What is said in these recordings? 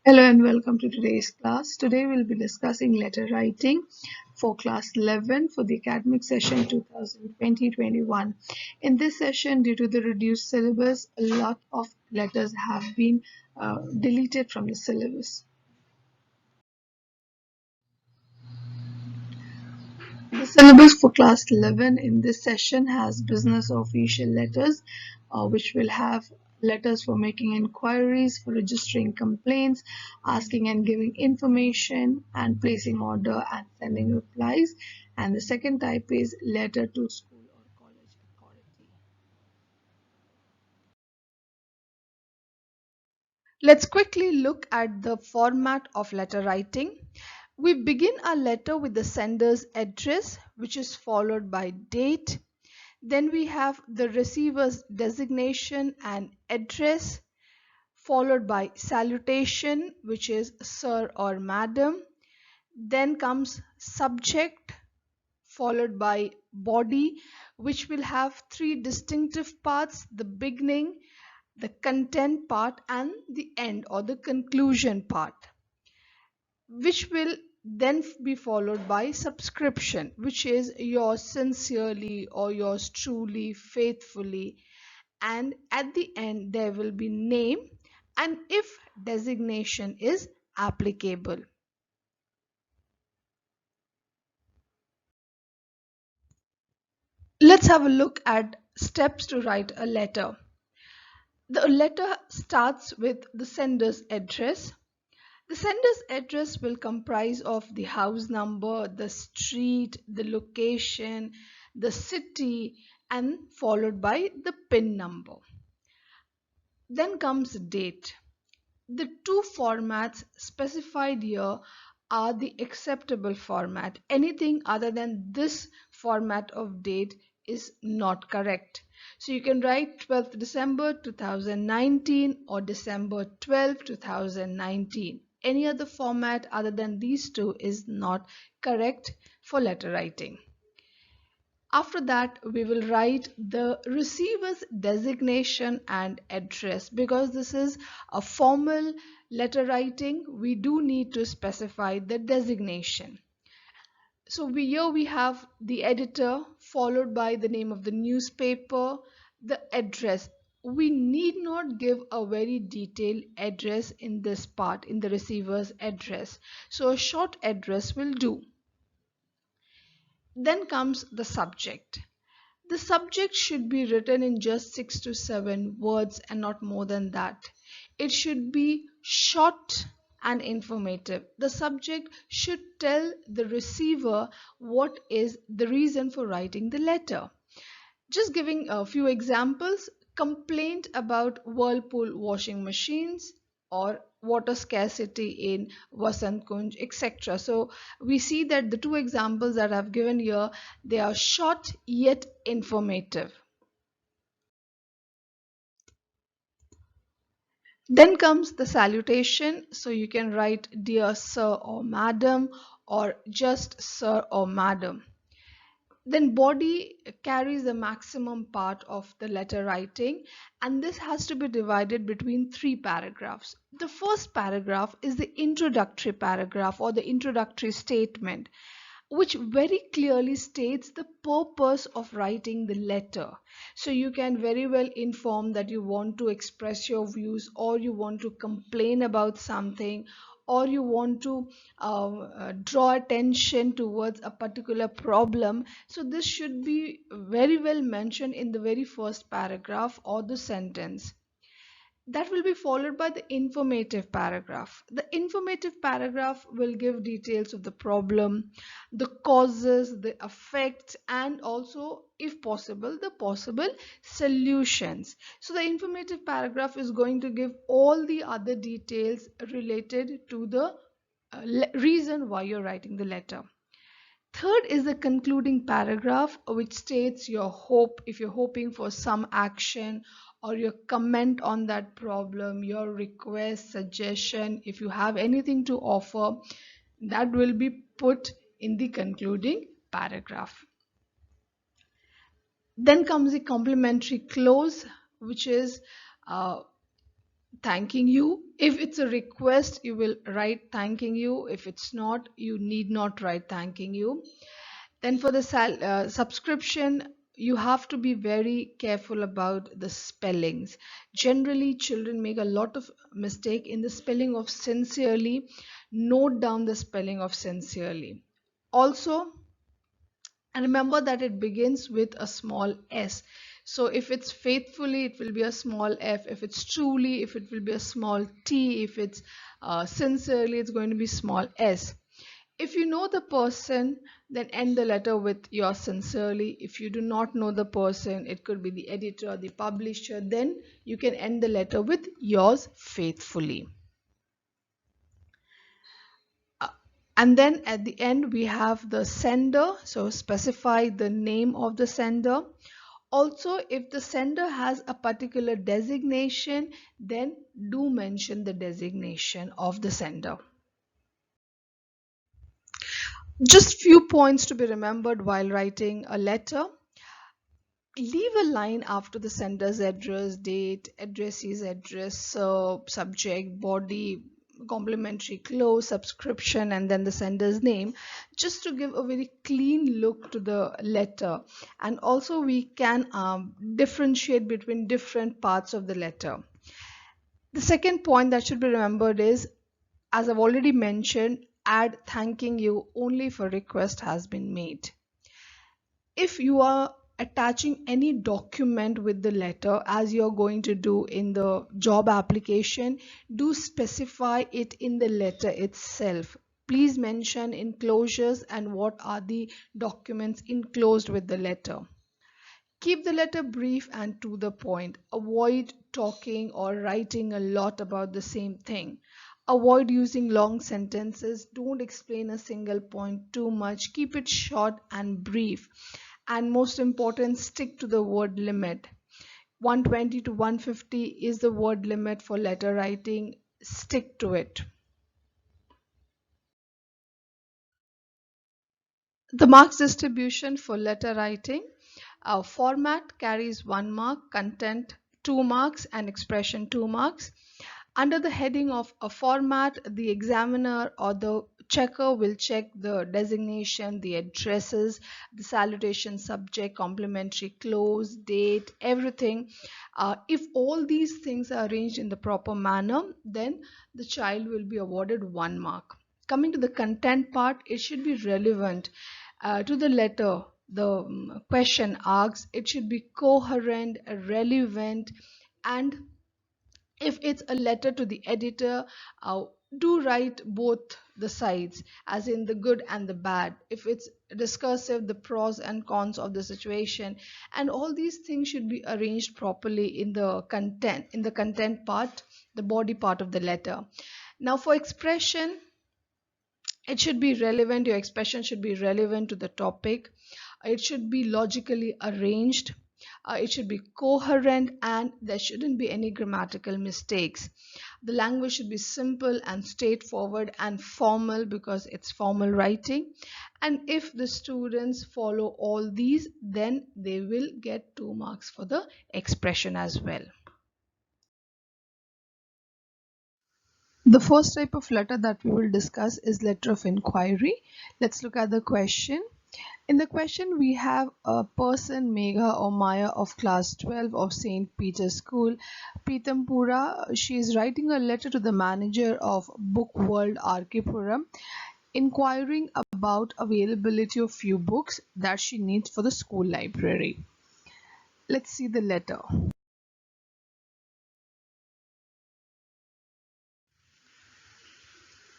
Hello and welcome to today's class. Today we'll be discussing letter writing for class 11 for the academic session 2020-21. In this session, due to the reduced syllabus, a lot of letters have been deleted from the syllabus. The syllabus for class 11 in this session has business official letters, which will have letters for making inquiries, for registering complaints, asking and giving information, and placing order and sending replies. And the second type is letter to school or college authority. Let's quickly look at the format of letter writing. We begin our letter with the sender's address, which is followed by date. Then we have the receiver's designation and address, followed by salutation, which is sir or madam. Then comes subject, followed by body, which will have three distinctive parts: the beginning, the content part, and the end or the conclusion part, which will then be followed by subscription, which is yours sincerely or yours truly, faithfully, and at the end there will be name and if designation is applicable. Let's have a look at steps to write a letter. The letter starts with the sender's address. The sender's address will comprise of the house number, the street, the location, the city, and followed by the PIN number. Then comes date. The two formats specified here are the acceptable format. Anything other than this format of date is not correct. So you can write 12th December 2019 or December 12th, 2019. Any other format other than these two is not correct for letter writing. After that, we will write the receiver's designation and address. Because this is a formal letter writing, we do need to specify the designation. So here we have the editor, followed by the name of the newspaper, the address. We need not give a very detailed address in this part, in the receiver's address. So a short address will do. Then comes the subject. The subject should be written in just 6 to 7 words and not more than that. It should be short and informative. The subject should tell the receiver what is the reason for writing the letter. Just giving a few examples: complaint about Whirlpool washing machines, or water scarcity in Vasant Kunj, etc. So we see that the two examples that I've given here, they are short yet informative. Then comes the salutation. So you can write dear sir or madam, or just sir or madam. Then body carries the maximum part of the letter writing, and this has to be divided between three paragraphs. The first paragraph is the introductory paragraph or the introductory statement, which very clearly states the purpose of writing the letter. So you can very well inform that you want to express your views, or you want to complain about something, or you want to draw attention towards a particular problem. So this should be very well mentioned in the very first paragraph or the sentence. That will be followed by the informative paragraph. The informative paragraph will give details of the problem, the causes, the effects, and also, if possible, the possible solutions. So the informative paragraph is going to give all the other details related to the reason why you're writing the letter. Third is the concluding paragraph, which states your hope, if you're hoping for some action, or your comment on that problem, your request, suggestion, if you have anything to offer, that will be put in the concluding paragraph. Then comes the complimentary close, which is thanking you. If it's a request, you will write thanking you. If it's not, you need not write thanking you. Then for the subscription, you have to be very careful about the spellings. Generally, children make a lot of mistake in the spelling of sincerely. Note down the spelling of sincerely. Also, and remember that it begins with a small s. So if it's faithfully, it will be a small f. If it's truly, if it will be a small t. If it's sincerely, it's going to be small s. If you know the person, then end the letter with yours sincerely. If you do not know the person, it could be the editor, the publisher, then you can end the letter with yours faithfully. Uh, and then at the end, we have the sender. So specify the name of the sender. Also, if the sender has a particular designation, then do mention the designation of the sender. Just few points to be remembered while writing a letter. Leave a line after the sender's address, date, addressee's address, subject, body, complimentary close, subscription, and then the sender's name, just to give a very clean look to the letter. And also we can differentiate between different parts of the letter. The second point that should be remembered is, as I've already mentioned, add thanking you only if a request has been made. If you are attaching any document with the letter, as you're going to do in the job application, do specify it in the letter itself. Please mention enclosures and what are the documents enclosed with the letter. Keep the letter brief and to the point. Avoid talking or writing a lot about the same thing. Avoid using long sentences. Don't explain a single point too much. Keep it short and brief. And most important, stick to the word limit. 120 to 150 is the word limit for letter writing. Stick to it. The marks distribution for letter writing. Format carries 1 mark, content 2 marks, and expression 2 marks. Under the heading of a format, the examiner or the checker will check the designation, the addresses, the salutation subject, complimentary close, date, everything. If all these things are arranged in the proper manner, then the child will be awarded 1 mark. Coming to the content part, it should be relevant to the letter the question asks. It should be coherent, relevant, and if it's a letter to the editor, do write both the sides, as in the good and the bad. If it's discursive, the pros and cons of the situation, and all these things should be arranged properly in the content part, the body part of the letter. Now for expression, it should be relevant. Your expression should be relevant to the topic. It should be logically arranged. It should be coherent, and there shouldn't be any grammatical mistakes. The language should be simple and straightforward and formal, because it's formal writing. And if the students follow all these, then they will get 2 marks for the expression as well. The first type of letter that we will discuss is letter of inquiry. Let's look at the question. In the question, we have a person, Megha or Maya, of class 12 of St. Peter's School, Pitampura. She is writing a letter to the manager of Book World Arkipuram, inquiring about availability of few books that she needs for the school library. Let's see the letter.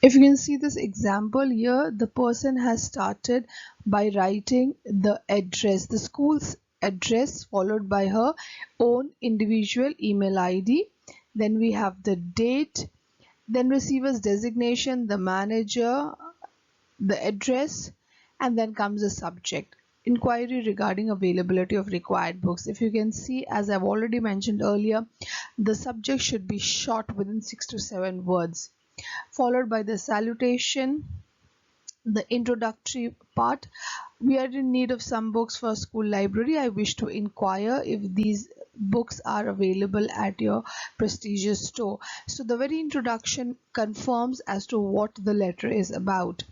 If you can see this example here, the person has started by writing the address, the school's address, followed by her own individual email ID. Then we have the date, then receiver's designation, the manager, the address, and then comes the subject. Inquiry regarding availability of required books. If you can see, as I've already mentioned earlier, the subject should be short, within 6 to 7 words, followed by the salutation, the introductory part. We are in need of some books for school library. I wish to inquire if these books are available at your prestigious store. So the very introduction confirms as to what the letter is about.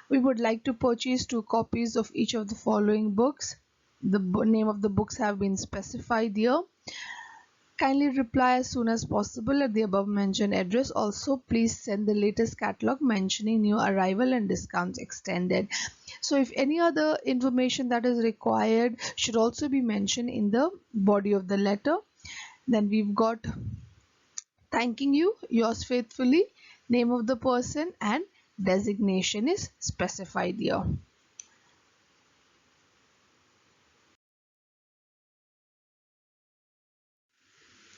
We would like to purchase 2 copies of each of the following books. The name of the books have been specified here. Kindly reply as soon as possible at the above mentioned address. Also, please send the latest catalog mentioning new arrival and discounts extended. So if any other information that is required should also be mentioned in the body of the letter. Then we've got thanking you, yours faithfully, name of the person, and designation is specified here.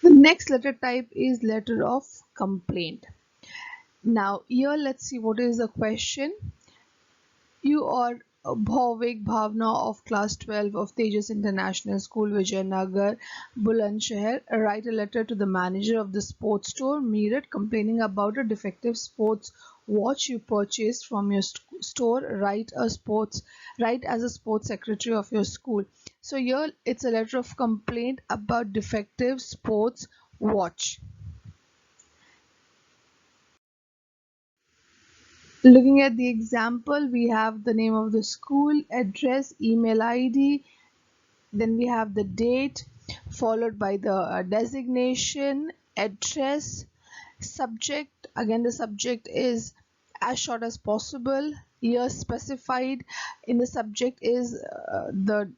The next letter type is letter of complaint. Now here let's see what is the question. You are Bhavik Bhavna of class 12 of Tejas International School, Vijayanagar, Bulandshahr. Write a letter to the manager of the sports store, Meerut, complaining about a defective sports watch you purchased from your store. Write as a sports secretary of your school. So here it's a letter of complaint about defective sports watch. Looking at the example, we have the name of the school, address, email ID, then we have the date, followed by the designation, address, subject. Again, the subject is as short as possible. Year specified in the subject is the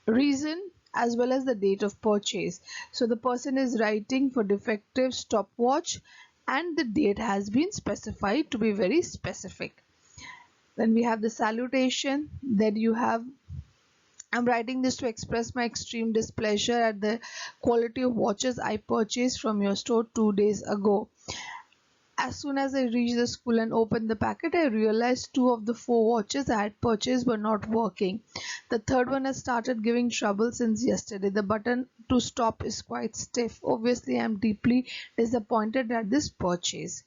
reason as well as the date of purchase. So the person is writing for defective stopwatch and the date has been specified to be very specific. Then we have the salutation. Then you have, I'm writing this to express my extreme displeasure at the quality of watches I purchased from your store 2 days ago. As soon as I reached the school and opened the packet, I realized 2 of the 4 watches I had purchased were not working. The third one has started giving trouble since yesterday. The button to stop is quite stiff. Obviously, I am deeply disappointed at this purchase.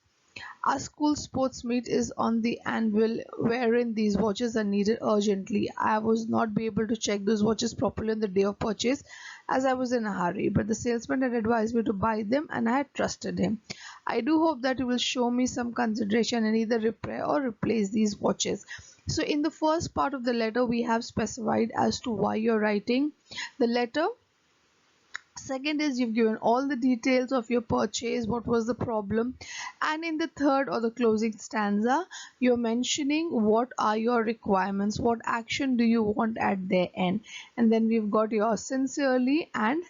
Our school sports meet is on the anvil wherein these watches are needed urgently. I was not be able to check those watches properly on the day of purchase as I was in a hurry, but the salesman had advised me to buy them and I had trusted him. I do hope that you will show me some consideration and either repair or replace these watches. So in the first part of the letter, we have specified as to why you're writing the letter. Second is you've given all the details of your purchase, what was the problem, and in the third or the closing stanza you're mentioning what are your requirements, what action do you want at their end, and then we've got your sincerely and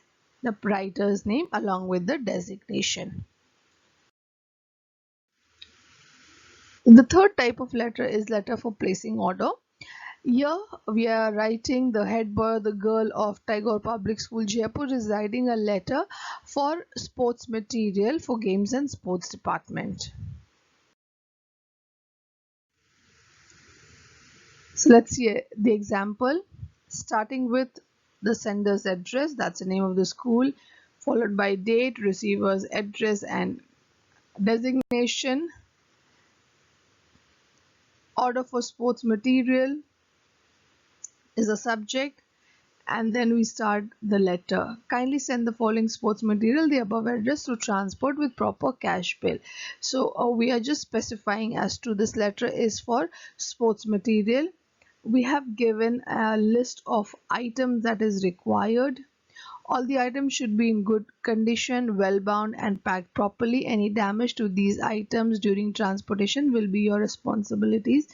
the writer's name along with the designation. The third type of letter is letter for placing order. Here we are writing the head boy or the girl of Tagore Public School, Jaipur, is writing a letter for sports material for games and sports department. So let's see the example, starting with the sender's address, that's the name of the school, followed by date, receiver's address and designation, order for sports material is a subject, and then we start the letter. Kindly send the following sports material the above address to transport with proper cash bill. So we are just specifying as to this letter is for sports material. We have given a list of items that is required. All the items should be in good condition, well bound and packed properly. Any damage to these items during transportation will be your responsibilities.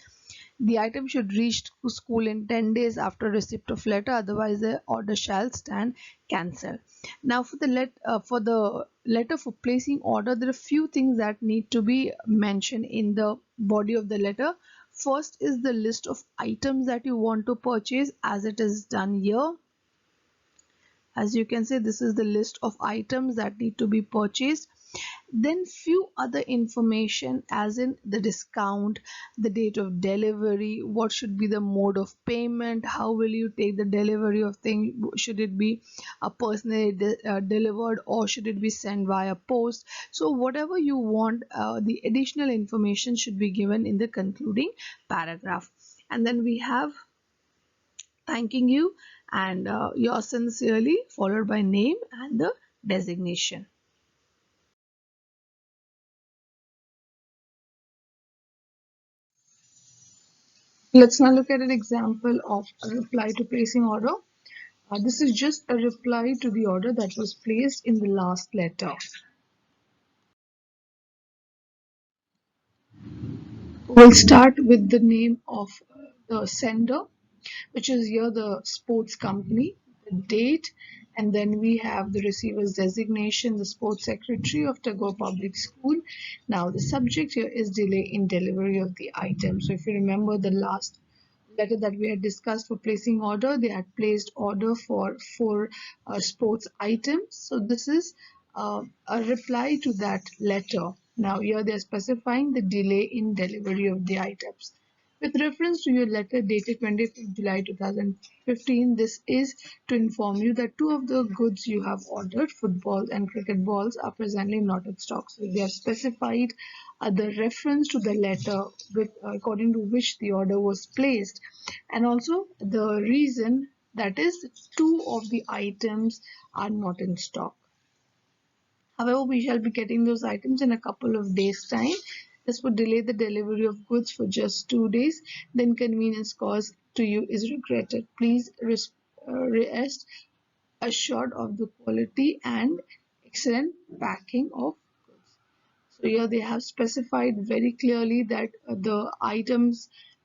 The item should reach to school in 10 days after receipt of letter, otherwise the order shall stand cancelled. Now for the letter for placing order, there are few things that need to be mentioned in the body of the letter. First is the list of items that you want to purchase as it is done here. As you can see, this is the list of items that need to be purchased. Then few other information as in the discount, the date of delivery, what should be the mode of payment, how will you take the delivery of thing, should it be personally delivered or should it be sent via post. So whatever you want, the additional information should be given in the concluding paragraph. And then we have thanking you and yours sincerely, followed by name and the designation. Let's now look at an example of a reply to placing order. This is just a reply to the order that was placed in the last letter. We'll start with the name of the sender, which is here the sports company, the date, and then we have the receiver's designation, the sports secretary of Tagore Public School. Now, the subject here is delay in delivery of the item. So, if you remember the last letter that we had discussed for placing order, they had placed order for four sports items. So this is a reply to that letter. Now here they are specifying the delay in delivery of the items. With reference to your letter dated 25th July 2015, this is to inform you that two of the goods you have ordered, footballs and cricket balls, are presently not in stock. So they have specified the reference to the letter with according to which the order was placed, and also the reason, that is two of the items are not in stock. However, we shall be getting those items in a couple of days' time. This would delay the delivery of goods for just 2 days. The inconvenience caused to you is regretted. Please rest assured of the quality and excellent packing of goods. So here they have specified very clearly that the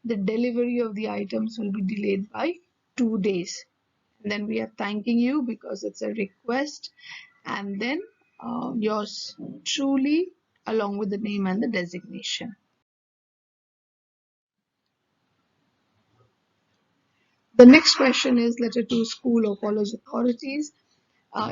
delivery of the items will be delayed by 2 days. And then we are thanking you because it's a request. And then yours truly, along with the name and the designation. The next question is letter to school or college authorities.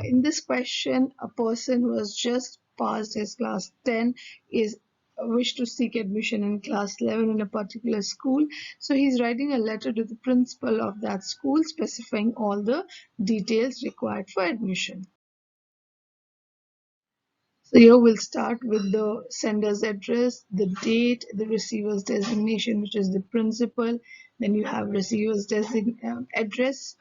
In this question, a person who has just passed his class 10 is wish to seek admission in class 11 in a particular school. So he's writing a letter to the principal of that school specifying all the details required for admission. So here we'll start with the sender's address, the date, the receiver's designation, which is the principal. Then you have receiver's address,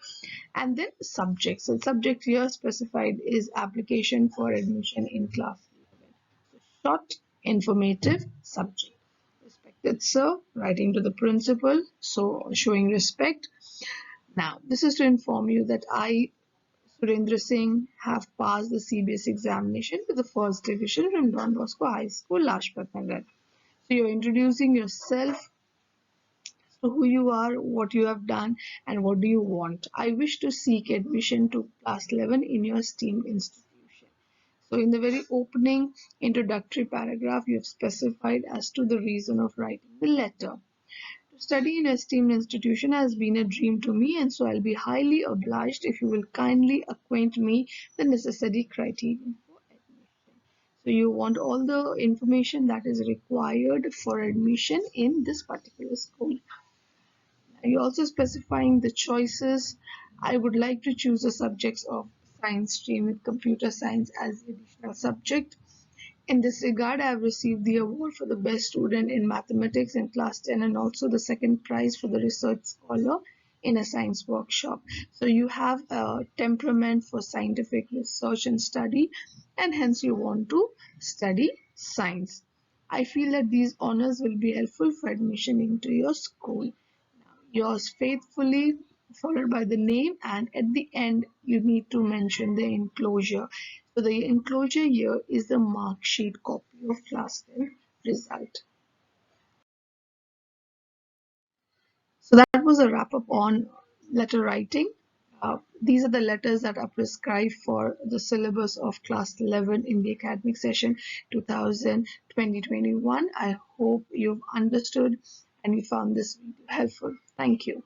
and then subject. So subject here specified is application for admission in class 11. So short, informative subject. Respected sir, writing to the principal, so showing respect. Now, this is to inform you that I, Surendra Singh, have passed the CBS examination with the first division from Don Bosco High School, Lajpat Nagar. So you're introducing yourself, so who you are, what you have done, and what do you want. I wish to seek admission to class 11 in your esteemed institution. So in the very opening introductory paragraph, you have specified as to the reason of writing the letter. To study in an esteemed institution has been a dream to me, and so I'll be highly obliged if you will kindly acquaint me the necessary criteria for admission. So you want all the information that is required for admission in this particular school. You're also specifying the choices. I would like to choose the subjects of science stream with computer science as the additional subject. In this regard, I have received the award for the best student in mathematics in class 10 and also the second prize for the research scholar in a science workshop. So you have a temperament for scientific research and study, and hence you want to study science. I feel that these honors will be helpful for admission into your school. Yours faithfully, followed by the name, and at the end you need to mention the enclosure. So the enclosure here is the mark sheet copy of class 10 result. So that was a wrap up on letter writing. These are the letters that are prescribed for the syllabus of class 11 in the academic session 2020-21. I hope you've understood and you found this video helpful. Thank you.